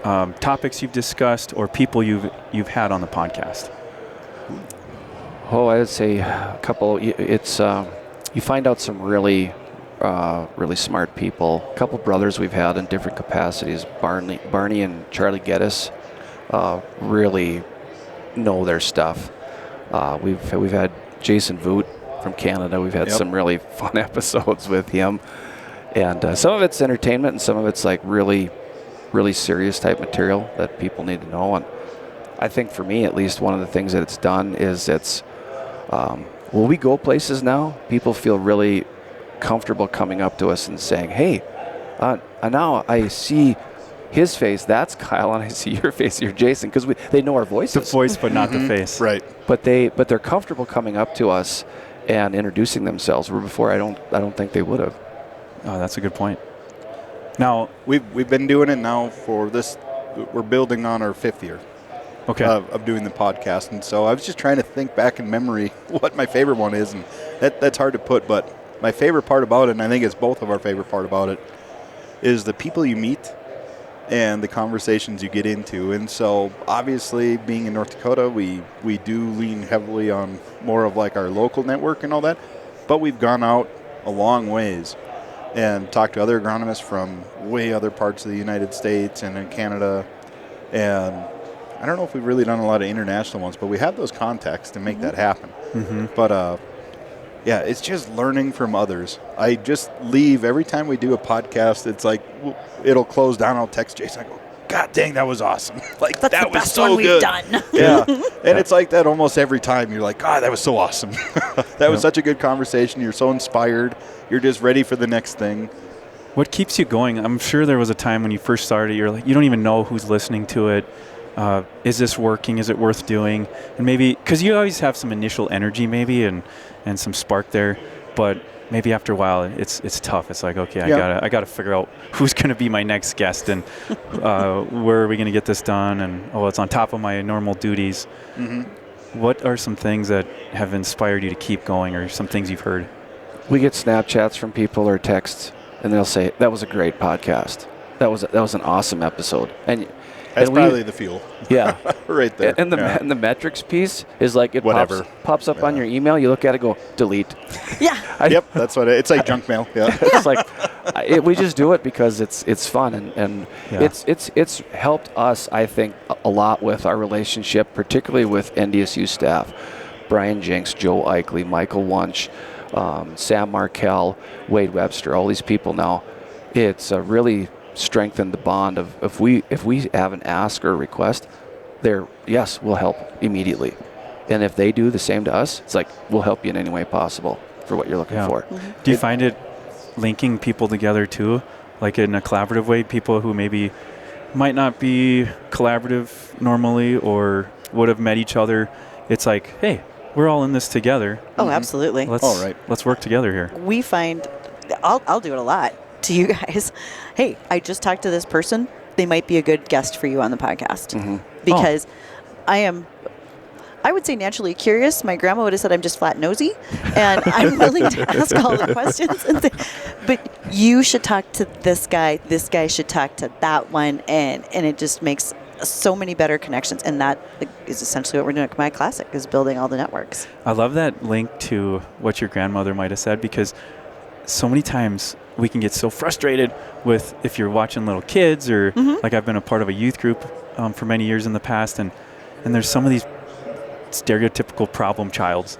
Speaker 1: topics you've discussed or people you've had on the podcast?
Speaker 3: Oh, I would say a couple. It's you find out some really smart people. A couple brothers we've had in different capacities. Barney and Charlie Geddes really know their stuff. We've had Jason Voot from Canada. We've had some really fun episodes with him, and some of it's entertainment, and some of it's like really serious type material that people need to know. And I think for me, at least, one of the things that it's done is when we go places now, people feel really comfortable coming up to us and saying, "Hey, now I see his face. That's Kyle, and I see your face. You're Jason," because they know our voices.
Speaker 1: The voice, but not the face.
Speaker 4: Right.
Speaker 3: But they're comfortable coming up to us and introducing themselves. Where before, I don't think they would have.
Speaker 1: Oh, that's a good point. Now
Speaker 4: We've been doing it now for this. We're building on our 5th year.
Speaker 1: Okay.
Speaker 4: Of doing the podcast, and so I was just trying to think back in memory what my favorite one is, and that's hard to put, but my favorite part about it, and I think it's both of our favorite part about it, is the people you meet and the conversations you get into. And so obviously being in North Dakota, we do lean heavily on more of like our local network and all that, but we've gone out a long ways and talked to other agronomists from way other parts of the United States and in Canada, and I don't know if we've really done a lot of international ones, but we have those contacts to make that happen. But yeah, it's just learning from others. I just leave every time we do a podcast. It's like it'll close down. I'll text Jason. I go, "God dang, that was awesome! Like
Speaker 2: That's
Speaker 4: that
Speaker 2: the
Speaker 4: was
Speaker 2: best
Speaker 4: so
Speaker 2: one
Speaker 4: good."
Speaker 2: we've done.
Speaker 4: Yeah, and it's like that almost every time. You're like, "God, that was so awesome! That was such a good conversation. You're so inspired. You're just ready for the next thing."
Speaker 1: What keeps you going? I'm sure there was a time when you first started, you're like, you don't even know who's listening to it. Is this working? Is it worth doing? And maybe, because you always have some initial energy maybe and some spark there, but maybe after a while it's tough. It's like, okay, I gotta figure out who's going to be my next guest and where are we going to get this done? And it's on top of my normal duties. What are some things that have inspired you to keep going, or some things you've heard?
Speaker 3: We get Snapchats from people or texts, and they'll say, "That was a great podcast. That was an awesome episode."
Speaker 4: That's probably the fuel.
Speaker 3: Yeah.
Speaker 4: Right there.
Speaker 3: And the metrics piece is like it pops up on your email. You look at it, go, delete.
Speaker 2: Yeah.
Speaker 4: Yep, that's what it's like, junk mail. Yeah.
Speaker 3: It's like we just do it because it's fun and it's helped us, I think, a lot with our relationship, particularly with NDSU staff. Brian Jenks, Joe Eichele, Michael Wunsch, Sam Markell, Wade Webster, all these people now. It's really strengthened the bond of if we have an ask or a request, we'll help immediately. And if they do the same to us, it's like we'll help you in any way possible for what you're looking for.
Speaker 1: Do you find it linking people together too, like in a collaborative way, people who maybe might not be collaborative normally or would have met each other? It's like, hey, we're all in this together.
Speaker 2: Oh, absolutely.
Speaker 1: Let's work together here.
Speaker 2: We find, I'll do it a lot to you guys. Hey, I just talked to this person. They might be a good guest for you on the podcast. Because I would say naturally curious. My grandma would have said I'm just flat nosy, and I'm willing to ask all the questions. But you should talk to this guy. This guy should talk to that one, and it just makes so many better connections. And that is essentially what we're doing at Commodity Classic, is building all the networks.
Speaker 1: I love that link to what your grandmother might have said, because so many times we can get so frustrated with, if you're watching little kids or like I've been a part of a youth group for many years in the past, and there's some of these stereotypical problem childs,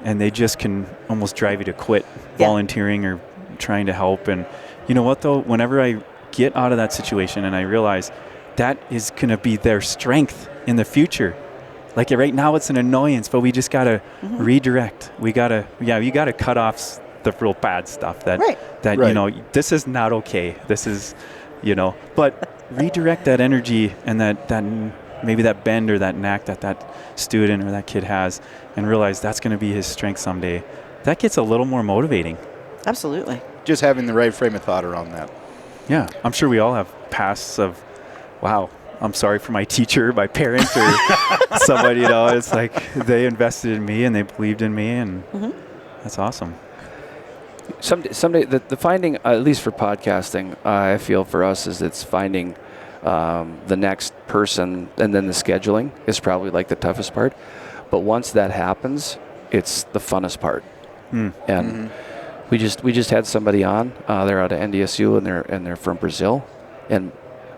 Speaker 1: and they just can almost drive you to quit volunteering or trying to help. And you know what though, whenever I get out of that situation and I realize that is going to be their strength in the future, like right now it's an annoyance, but we just got to redirect. You got to cut off the real bad stuff that you know, this is not okay. This is, you know, but redirect that energy and that maybe that bend or that knack that student or that kid has, and realize that's going to be his strength someday. That gets a little more motivating.
Speaker 2: Absolutely.
Speaker 4: Just having the right frame of thought around that.
Speaker 1: Yeah. I'm sure we all have pasts of, wow, I'm sorry for my teacher, my parent, or somebody, you know, it's like they invested in me and they believed in me, and That's awesome.
Speaker 3: Someday, the finding, at least for podcasting, I feel for us is it's finding the next person, and then the scheduling is probably like the toughest part. But once that happens, it's the funnest part. And we just had somebody on. They're out of NDSU, and they're from Brazil. And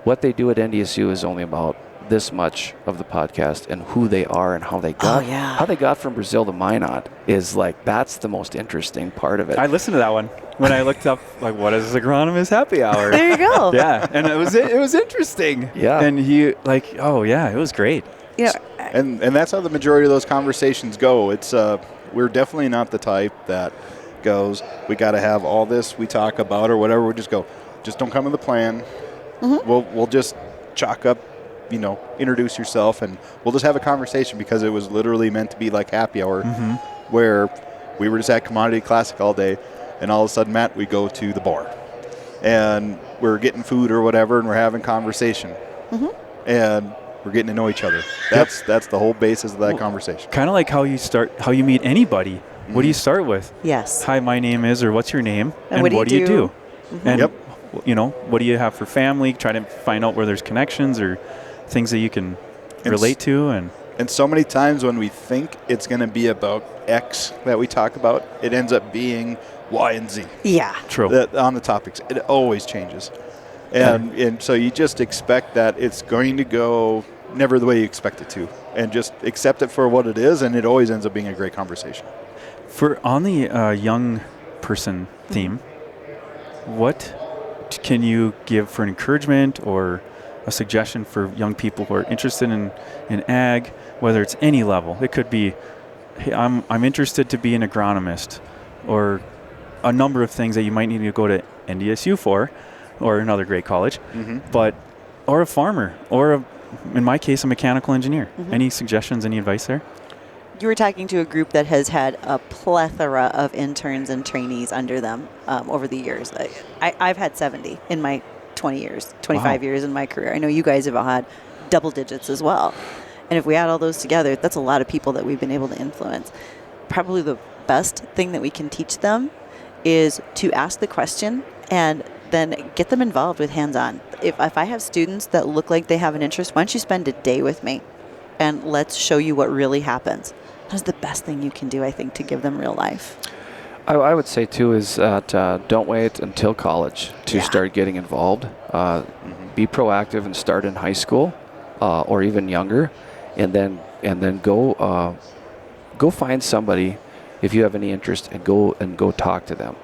Speaker 3: what they do at NDSU is only about this much of the podcast, and who they are and how they got from Brazil to Minot is like, that's the most interesting part of it.
Speaker 1: I listened to that one when I looked up, like, what is agronomist happy hour?
Speaker 2: There you go.
Speaker 1: Yeah, and it was interesting.
Speaker 3: Yeah.
Speaker 1: And he, like, oh yeah, it was great.
Speaker 2: Yeah.
Speaker 4: And that's how the majority of those conversations go. It's we're definitely not the type that goes, we got to have all this we talk about or whatever. We just go, just don't come with a plan. We'll just chalk up, introduce yourself, and we'll just have a conversation, because it was literally meant to be like happy hour, where we were just at Commodity Classic all day, and all of a sudden, Matt, we go to the bar, and we're getting food or whatever, and we're having conversation, and we're getting to know each other. That's the whole basis of that conversation.
Speaker 1: Kind of like how you meet anybody. What do you start with?
Speaker 2: Yes.
Speaker 1: Hi, my name is, or what's your name,
Speaker 2: And what do you do?
Speaker 1: And what do you have for family? Try to find out where there's connections or things that you can relate to.
Speaker 4: And so many times when we think it's going to be about X that we talk about, it ends up being Y and Z.
Speaker 2: Yeah.
Speaker 1: True.
Speaker 4: On the topics. It always changes. And so you just expect that it's going to go never the way you expect it to. And just accept it for what it is, and it always ends up being a great conversation.
Speaker 1: On the young person theme, what can you give for an encouragement or a suggestion for young people who are interested in ag, whether it's any level? It could be, hey, I'm interested to be an agronomist, or a number of things that you might need to go to NDSU for, or another great college, or a farmer, or in my case, a mechanical engineer. Any suggestions, any advice there?
Speaker 2: You were talking to a group that has had a plethora of interns and trainees under them over the years. I've had 70 in my 25 years in my career. I know you guys have had double digits as well. And if we add all those together, that's a lot of people that we've been able to influence. Probably the best thing that we can teach them is to ask the question and then get them involved with hands-on. If I have students that look like they have an interest, why don't you spend a day with me and let's show you what really happens? That's the best thing you can do, I think, to give them real life.
Speaker 3: I would say, too, is that don't wait until college to start getting involved. Be proactive and start in high school or even younger, and then go find somebody if you have any interest, and go talk to them.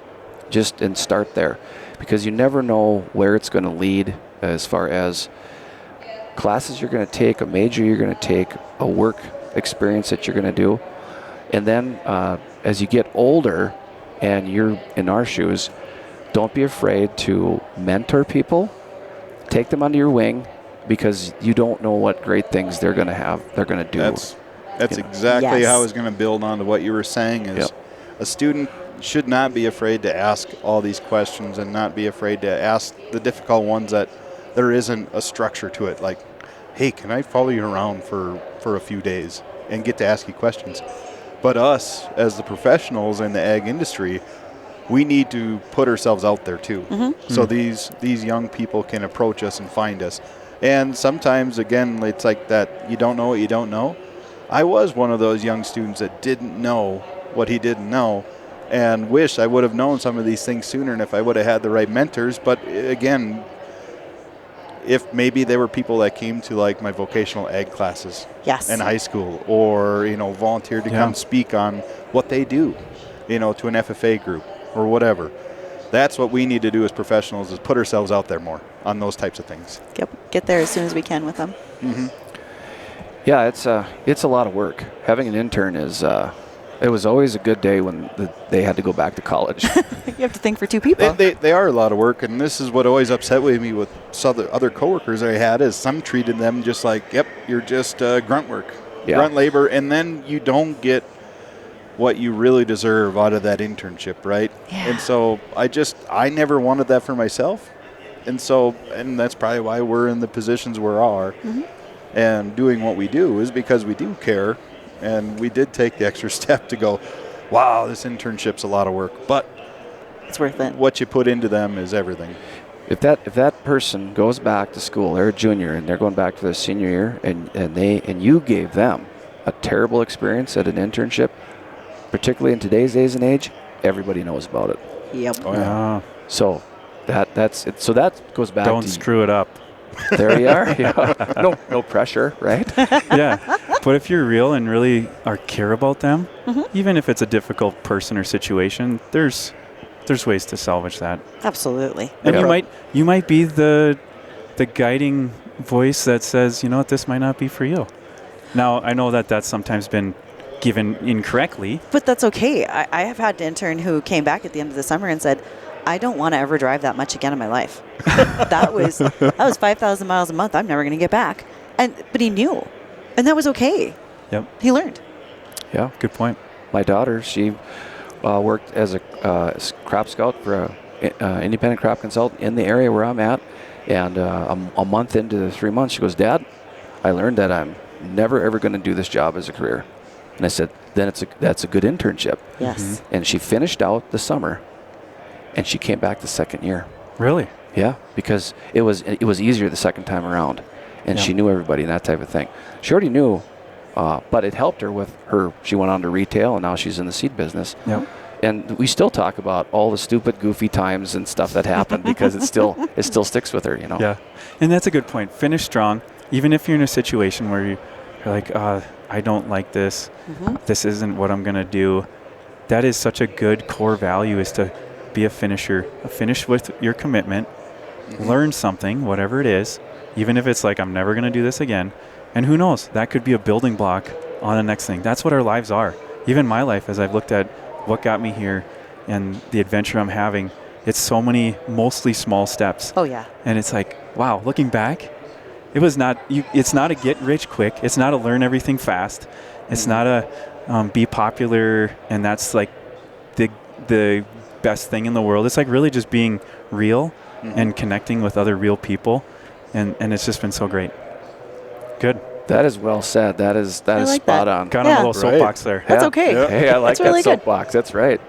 Speaker 3: And start there, because you never know where it's going to lead as far as classes you're going to take, a major you're going to take, a work experience that you're going to do. And then as you get older and you're in our shoes, don't be afraid to mentor people. Take them under your wing, because you don't know what great things they're going to do.
Speaker 4: That's exactly how I was going to build on to what you were saying is a student should not be afraid to ask all these questions, and not be afraid to ask the difficult ones that there isn't a structure to it. Like, hey, can I follow you around for a few days and get to ask you questions? But us, as the professionals in the ag industry, we need to put ourselves out there too. So these young people can approach us and find us. And sometimes, again, it's like that, you don't know what you don't know. I was one of those young students that didn't know what he didn't know, and wish I would have known some of these things sooner, and if I would have had the right mentors. But again, if maybe there were people that came to like my vocational ag classes in high school, or volunteered to come speak on what they do, to an FFA group or whatever. That's what we need to do as professionals, is put ourselves out there more on those types of things.
Speaker 2: Get there as soon as we can with them.
Speaker 3: Yeah, it's a lot of work. Having an intern is it was always a good day when they had to go back to college.
Speaker 2: You have to think for two people.
Speaker 4: They are a lot of work, and this is what always upset with me with other coworkers I had, is some treated them just like, you're just grunt work, grunt labor, and then you don't get what you really deserve out of that internship, right?
Speaker 2: Yeah.
Speaker 4: And so I never wanted that for myself, and that's probably why we're in the positions we are, and doing what we do, is because we do care, and we did take the extra step to go, wow, this internship's a lot of work, but
Speaker 2: It's worth it.
Speaker 4: what you put into them is everything.
Speaker 3: If that person goes back to school, they're a junior and they're going back to their senior year, and you gave them a terrible experience at an internship, particularly in today's days and age, everybody knows about it.
Speaker 2: Yep.
Speaker 4: Oh, yeah.
Speaker 3: So that's it. So that goes back.
Speaker 1: Don't
Speaker 3: to
Speaker 1: screw it up.
Speaker 3: There you are. Yeah. No pressure, right?
Speaker 1: Yeah. But if you're real and really care about them, even if it's a difficult person or situation, there's ways to salvage that.
Speaker 2: Absolutely.
Speaker 1: And
Speaker 3: Yeah.
Speaker 1: you might be the guiding voice that says, you know what, this might not be for you. Now, I know that that's sometimes been given incorrectly.
Speaker 2: But that's okay. I have had an intern who came back at the end of the summer and said, I don't want to ever drive that much again in my life. that was 5,000 miles a month. I'm never going to get back. But he knew. And that was okay.
Speaker 1: Yep.
Speaker 2: He learned.
Speaker 3: Yeah.
Speaker 1: Good point.
Speaker 3: My daughter, she worked as a crop scout for an independent crop consultant in the area where I'm at. And a month into the 3 months, she goes, Dad, I learned that I'm never, ever going to do this job as a career. And I said, then that's a good internship.
Speaker 2: Yes.
Speaker 3: And she finished out the summer, and she came back the second year.
Speaker 1: Really?
Speaker 3: Yeah, because it was easier the second time around, and
Speaker 1: Yeah.
Speaker 3: she knew everybody and that type of thing. She already knew, but it helped her with her. She went on to retail, and now she's in the seed business.
Speaker 1: Yep.
Speaker 3: And we still talk about all the stupid, goofy times and stuff that happened because it still sticks with her, you know.
Speaker 1: Yeah. And that's a good point. Finish strong. Even if you're in a situation where you're like, I don't like this. This isn't what I'm going to do. That is such a good core value, is to be a finisher. Finish with your commitment. Learn something, whatever it is, even if it's like, I'm never going to do this again. And who knows? That could be a building block on the next thing. That's what our lives are. Even my life, as I've looked at what got me here and the adventure I'm having, it's so many mostly small steps.
Speaker 2: Oh, yeah.
Speaker 1: And it's like, wow, looking back, it's not a get rich quick. It's not a learn everything fast. It's not a be popular, and that's like the best thing in the world. It's like really just being real and connecting with other real people, and it's just been so great. Good.
Speaker 3: That is well said. That is
Speaker 2: like
Speaker 3: spot
Speaker 2: that.
Speaker 3: on.
Speaker 1: Got on a little
Speaker 4: Right.
Speaker 1: soapbox there.
Speaker 2: That's
Speaker 3: Yeah.
Speaker 2: okay.
Speaker 4: Yeah.
Speaker 3: Hey, I like
Speaker 2: That's really
Speaker 3: that
Speaker 2: good.
Speaker 3: soapbox. That's right.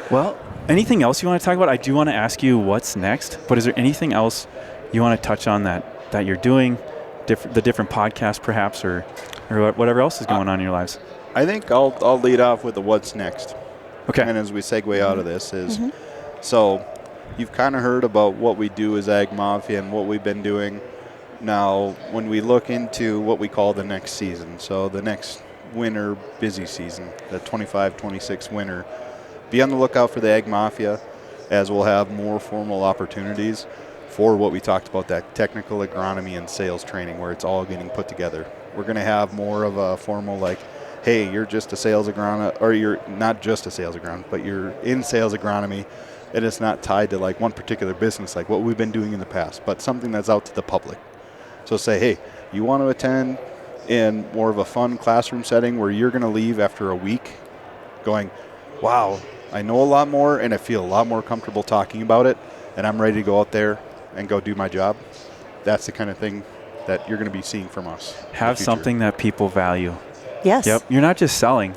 Speaker 1: Well, anything else you want to talk about? I do want to ask you what's next, but is there anything else you want to touch on that you're doing, the different podcasts perhaps, or whatever else is going on in your lives?
Speaker 4: I think I'll lead off with the what's next.
Speaker 1: Okay.
Speaker 4: And as we segue out of this so you've kind of heard about what we do as AG Mafia and what we've been doing. Now, when we look into what we call the next season, so the next winter busy season, the 25-26 winter, be on the lookout for the AG Mafia, as we'll have more formal opportunities for what we talked about, that technical agronomy and sales training, where it's all getting put together. We're going to have more of a formal, like, hey, you're just a sales agronomist, or you're not just a sales agronomist, but you're in sales agronomy, and it's not tied to like one particular business like what we've been doing in the past, but something that's out to the public. So say, hey, you want to attend in more of a fun classroom setting where you're going to leave after a week going, wow, I know a lot more and I feel a lot more comfortable talking about it, and I'm ready to go out there and go do my job. That's the kind of thing that you're going to be seeing from us. in the
Speaker 1: Have
Speaker 4: future.
Speaker 1: something that people value.
Speaker 2: Yes.
Speaker 1: Yep. You're not just selling.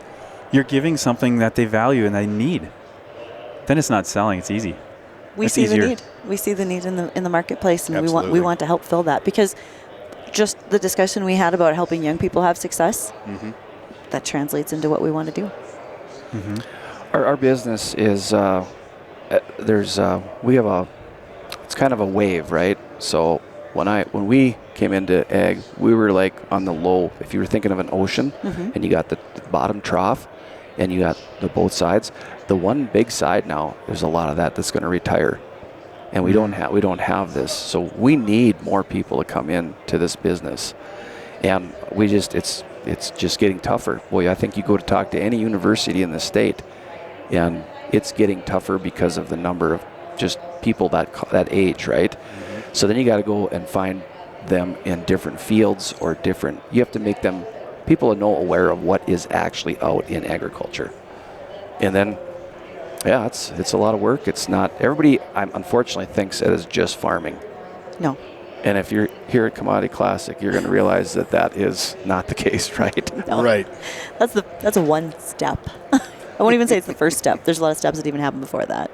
Speaker 1: You're giving something that they value and they need. Then it's not selling. It's easy.
Speaker 2: We
Speaker 1: It's
Speaker 2: see
Speaker 1: easier.
Speaker 2: the need. We see the need in the marketplace, and we
Speaker 4: Absolutely.
Speaker 2: want to help fill that, because just the discussion we had about helping young people have success, that translates into what we want to do.
Speaker 3: Our business is we have it's kind of a wave, right? So when we came into ag, we were like on the low. If you were thinking of an ocean, and you got the bottom trough, and you got the both sides. The one big side now, there's a lot of that's going to retire, and we don't have this. So we need more people to come in to this business, and it's just getting tougher. Boy, I think you go to talk to any university in the state, and it's getting tougher because of the number of just people that age, right? So then you got to go and find them in different fields or different. You have to make them people aware of what is actually out in agriculture, and then. Yeah, it's a lot of work. It's not everybody. Unfortunately thinks it is just farming.
Speaker 2: No.
Speaker 3: And if you're here at Commodity Classic, you're going to realize that is not the case, right?
Speaker 2: No.
Speaker 4: Right.
Speaker 2: That's a one step. I won't even say it's the first step. There's a lot of steps that even happen before that.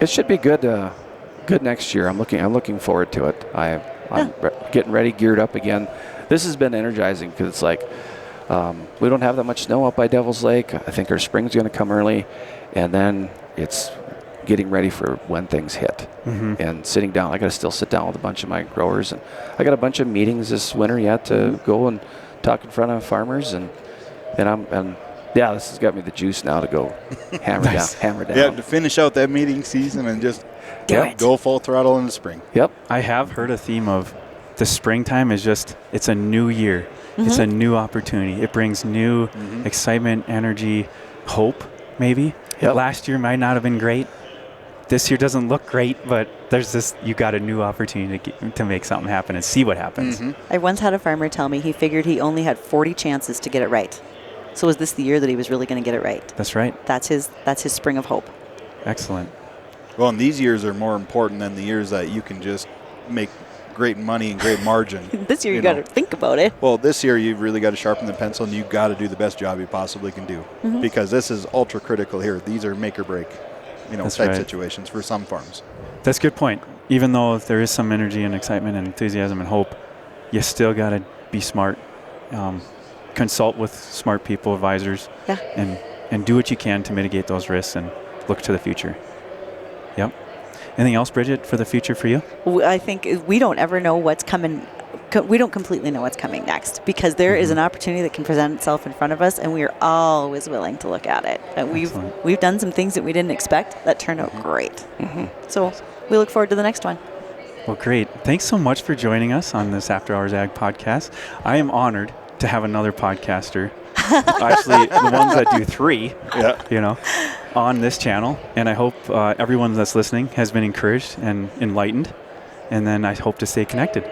Speaker 3: It should be good. Good next year. I'm looking forward to it. I'm getting ready, geared up again. This has been energizing because it's like we don't have that much snow up by Devil's Lake. I think our spring's going to come early, and then it's getting ready for when things hit. And sitting down. I got to still sit down with a bunch of my growers, and I got a bunch of meetings this winter yet to go and talk in front of farmers, and this has got me the juice now to go hammer down.
Speaker 4: Yeah, to finish out that meeting season and just go full throttle in the spring.
Speaker 3: Yep.
Speaker 1: I have heard a theme of the springtime is just, it's a new year. It's a new opportunity. It brings new excitement, energy, hope, maybe.
Speaker 3: Yep.
Speaker 1: Last year might not have been great. This year doesn't look great, but there's this, you got a new opportunity to make something happen and see what happens.
Speaker 2: I once had a farmer tell me he figured he only had 40 chances to get it right. So was this the year that he was really going to get it right?
Speaker 1: That's right.
Speaker 2: That's his spring of hope.
Speaker 1: Excellent.
Speaker 4: Well, and these years are more important than the years that you can just make great money and great margin.
Speaker 2: This year you got to think about it.
Speaker 4: Well, this year you've really got to sharpen the pencil, and you've got to do the best job you possibly can do because this is ultra critical here. These are make or break, type situations for some farms.
Speaker 1: That's a good point. Even though there is some energy and excitement and enthusiasm and hope, you still got to be smart. Consult with smart people, advisors, and do what you can to mitigate those risks and look to the future. Yep. Anything else, Bridgette, for the future for you?
Speaker 2: I think we don't ever know what's coming. We don't completely know what's coming next because there is an opportunity that can present itself in front of us, and we are always willing to look at it. And we've done some things that we didn't expect that turned out great. So we look forward to the next one.
Speaker 1: Well, great. Thanks so much for joining us on this After Hours Ag podcast. I am honored to have another podcaster, actually the ones that do 3, on this channel. And I hope everyone that's listening has been encouraged and enlightened. And then I hope to stay connected.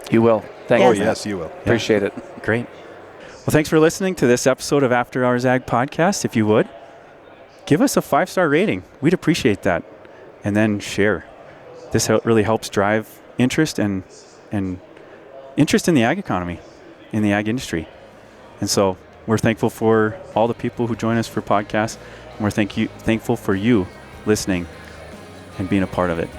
Speaker 3: You will. Thank
Speaker 4: Oh,
Speaker 3: you.
Speaker 4: yes, you will.
Speaker 3: Appreciate it.
Speaker 1: Great. Well, thanks for listening to this episode of After Hours Ag podcast. If you would, give us a 5-star rating. We'd appreciate that. And then share. This really helps drive interest and interest in the ag economy, in the ag industry. And so we're thankful for all the people who join us for podcasts, and we're thankful for you listening and being a part of it.